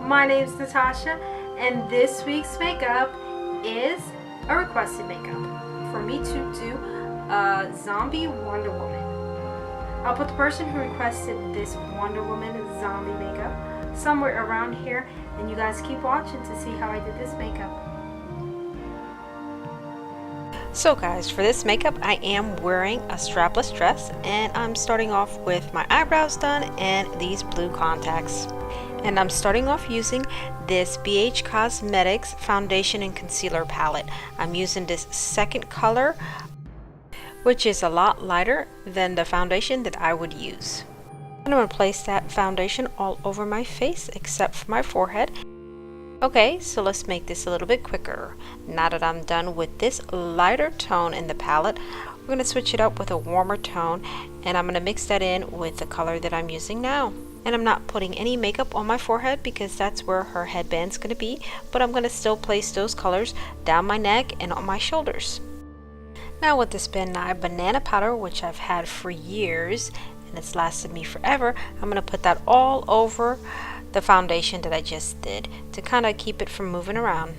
My name is Natasha, and this week's makeup is a requested makeup for me to do a zombie Wonder Woman. I'll put the person who requested this Wonder Woman zombie makeup somewhere around here, and you guys keep watching to see how I did this makeup. So guys, for this makeup I am wearing a strapless dress, and I'm starting off with my eyebrows done and these blue contacts. And I'm starting off using this BH Cosmetics foundation and concealer palette. I'm using this second color, which is a lot lighter than the foundation that I would use. And I'm going to place that foundation all over my face except for my forehead. Okay, so let's make this a little bit quicker. Now that I'm done with this lighter tone in the palette, we're going to switch it up with a warmer tone, and I'm going to mix that in with the color that I'm using now. And I'm not putting any makeup on my forehead because that's where her headband's going to be, but I'm going to still place those colors down my neck and on my shoulders. Now with this Ben Nye banana powder, which I've had for years and it's lasted me forever, I'm going to put that all over the foundation that I just did to kind of keep it from moving around.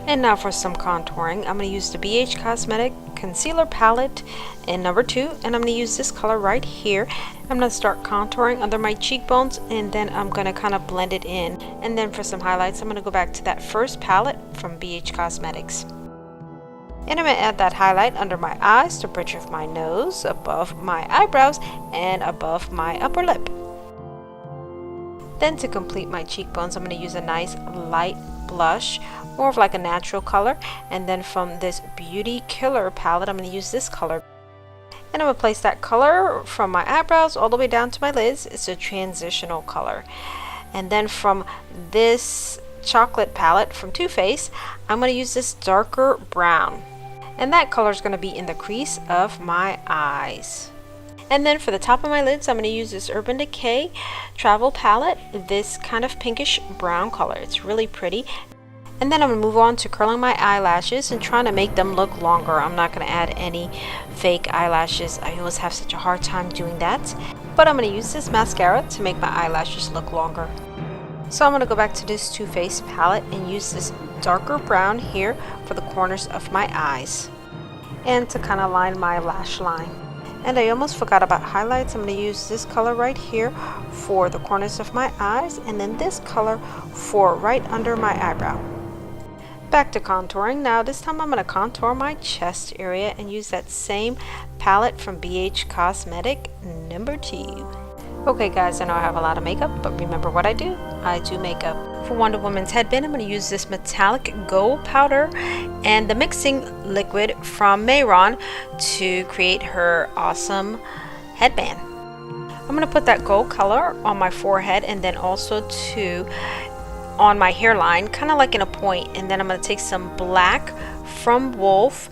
And now for some contouring, I'm going to use the BH Cosmetic concealer palette in number 2, and I'm going to use this color right here. I'm going to start contouring under my cheekbones, and then I'm going to kind of blend it in. And then for some highlights, I'm going to go back to that first palette from BH Cosmetics. And I'm going to add that highlight under my eyes, the bridge of my nose, above my eyebrows, and above my upper lip. Then to complete my cheekbones, I'm going to use a nice light blush, more of like a natural color. And then from this Beauty Killer palette, I'm going to use this color. And I'm going to place that color from my eyebrows all the way down to my lids. It's a transitional color. And then from this chocolate palette from Too Faced, I'm going to use this darker brown. And that color is going to be in the crease of my eyes. And then for the top of my lids, I'm going to use this Urban Decay Travel palette, this kind of pinkish brown color. It's really pretty. And then I'm going to move on to curling my eyelashes and trying to make them look longer. I'm not going to add any fake eyelashes. I always have such a hard time doing that. But I'm going to use this mascara to make my eyelashes look longer. So I'm going to go back to this Too Faced palette and use this darker brown here for the corners of my eyes and to kind of line my lash line. And I almost forgot about highlights. I'm going to use this color right here for the corners of my eyes, and then this color for right under my eyebrow. Back to contouring. Now this time I'm going to contour my chest area and use that same palette from BH Cosmetic number 2. Okay guys, I know I have a lot of makeup, but remember what I do? I do makeup. For Wonder Woman's headband, I'm going to use this metallic gold powder and the mixing liquid from Mehron to create her awesome headband. I'm going to put that gold color on my forehead and then also on my hairline, kind of like in a point, and then I'm going to take some black from Wolfe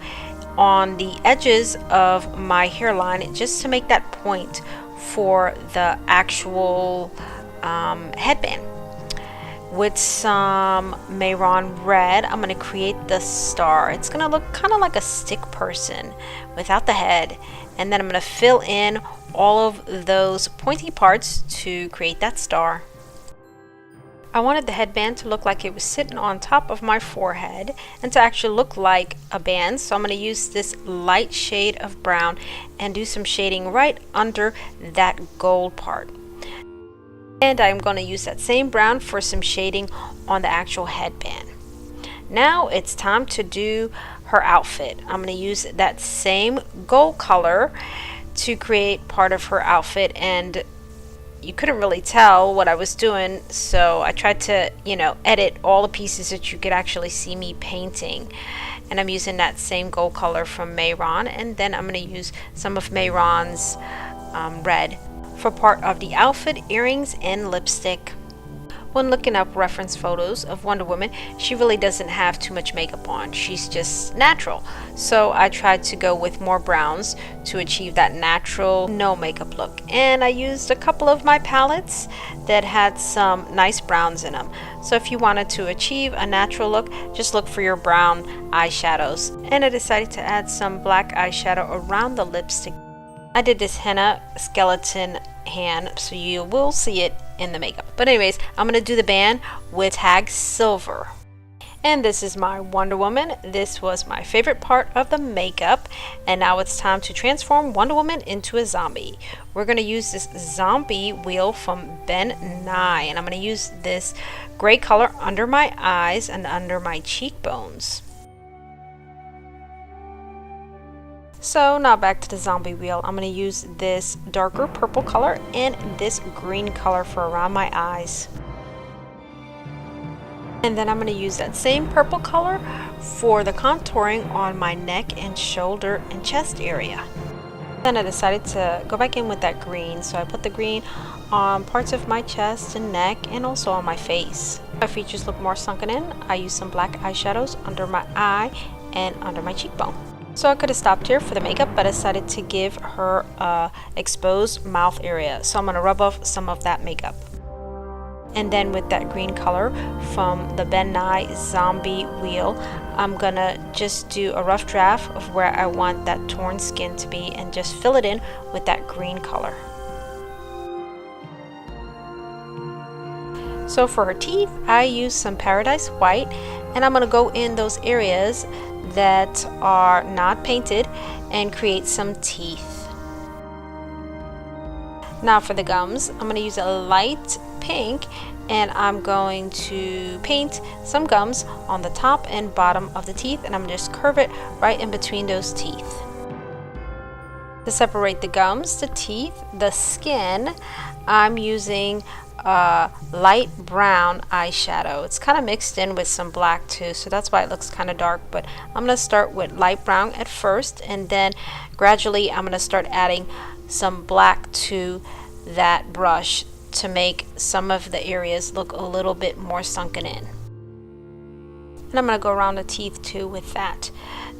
on the edges of my hairline just to make that point for the actual headband. With some Mehron red, I'm going to create the star. It's going to look kind of like a stick person without the head, and then I'm going to fill in all of those pointy parts to create that star. I wanted the headband to look like it was sitting on top of my forehead and to actually look like a band, so I'm going to use this light shade of brown and do some shading right under that gold part. And I'm going to use that same brown for some shading on the actual headband. Now it's time to do her outfit. I'm going to use that same gold color to create part of her outfit, and you couldn't really tell what I was doing, so I tried to, edit all the pieces that you could actually see me painting. And I'm using that same gold color from Mehron, and then I'm going to use some of Mehron's red for part of the outfit, earrings, and lipstick. When looking up reference photos of Wonder Woman, she really doesn't have too much makeup on. She's just natural. So I tried to go with more browns to achieve that natural, no makeup look. And I used a couple of my palettes that had some nice browns in them. So if you wanted to achieve a natural look, just look for your brown eyeshadows. And I decided to add some black eyeshadow around the lipstick. I did this henna skeleton hand, so you will see it in the makeup. But anyways, I'm going to do the band with tag silver. And this is my Wonder Woman. This was my favorite part of the makeup. And now it's time to transform Wonder Woman into a zombie. We're going to use this zombie wheel from Ben Nye. And I'm going to use this gray color under my eyes and under my cheekbones. So now back to the zombie wheel. I'm going to use this darker purple color and this green color for around my eyes. And then I'm going to use that same purple color for the contouring on my neck and shoulder and chest area. Then I decided to go back in with that green, so I put the green on parts of my chest and neck and also on my face. My features look more sunken in. I used some black eyeshadows under my eye and under my cheekbone. So I could have stopped here for the makeup, but I decided to give her a exposed mouth area. So I'm going to rub off some of that makeup. And then with that green color from the Ben Nye zombie wheel, I'm gonna just do a rough draft of where I want that torn skin to be and just fill it in with that green color. So for her teeth, I use some Paradise White, and I'm gonna go in those areas that are not painted and create some teeth. Now for the gums, I'm going to use a light pink, and I'm going to paint some gums on the top and bottom of the teeth, and I'm going to just curve it right in between those teeth. To separate the gums, the teeth, the skin, I'm using a light brown eyeshadow. It's kind of mixed in with some black too, so that's why it looks kind of dark, but I'm going to start with light brown at first, and then gradually I'm going to start adding some black to that brush to make some of the areas look a little bit more sunken in. And I'm going to go around the teeth too with that.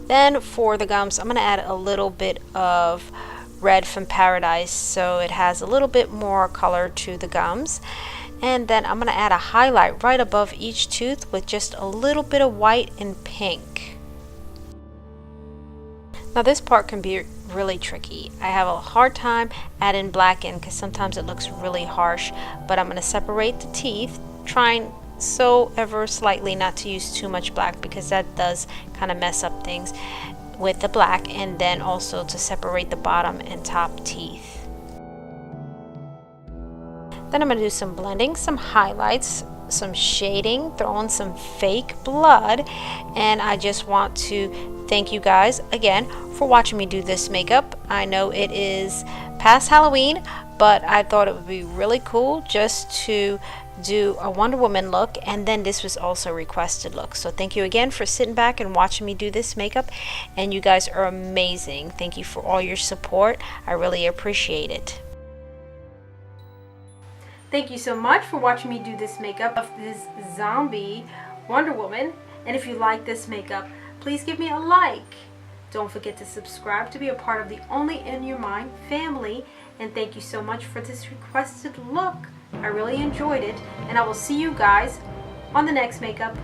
Then for the gums, I'm going to add a little bit of red from Paradise so it has a little bit more color to the gums. And then I'm going to add a highlight right above each tooth with just a little bit of white and pink. Now this part can be really tricky. I have a hard time adding black in because sometimes it looks really harsh, but I'm going to separate the teeth, trying so ever slightly not to use too much black because that does kind of mess up things with the black, and then also to separate the bottom and top teeth. Then I'm going to do some blending, some highlights, some shading, throw in some fake blood, and I just want to thank you guys again for watching me do this makeup. I know it is past Halloween, but I thought it would be really cool just to do a Wonder Woman look, and then this was also a requested look. So thank you again for sitting back and watching me do this makeup, and you guys are amazing. Thank you for all your support. I really appreciate it. Thank you so much for watching me do this makeup of this zombie Wonder Woman. And if you like this makeup, please give me a like. Don't forget to subscribe to be a part of the Only in Your Mind family. And thank you so much for this requested look. I really enjoyed it. And I will see you guys on the next makeup.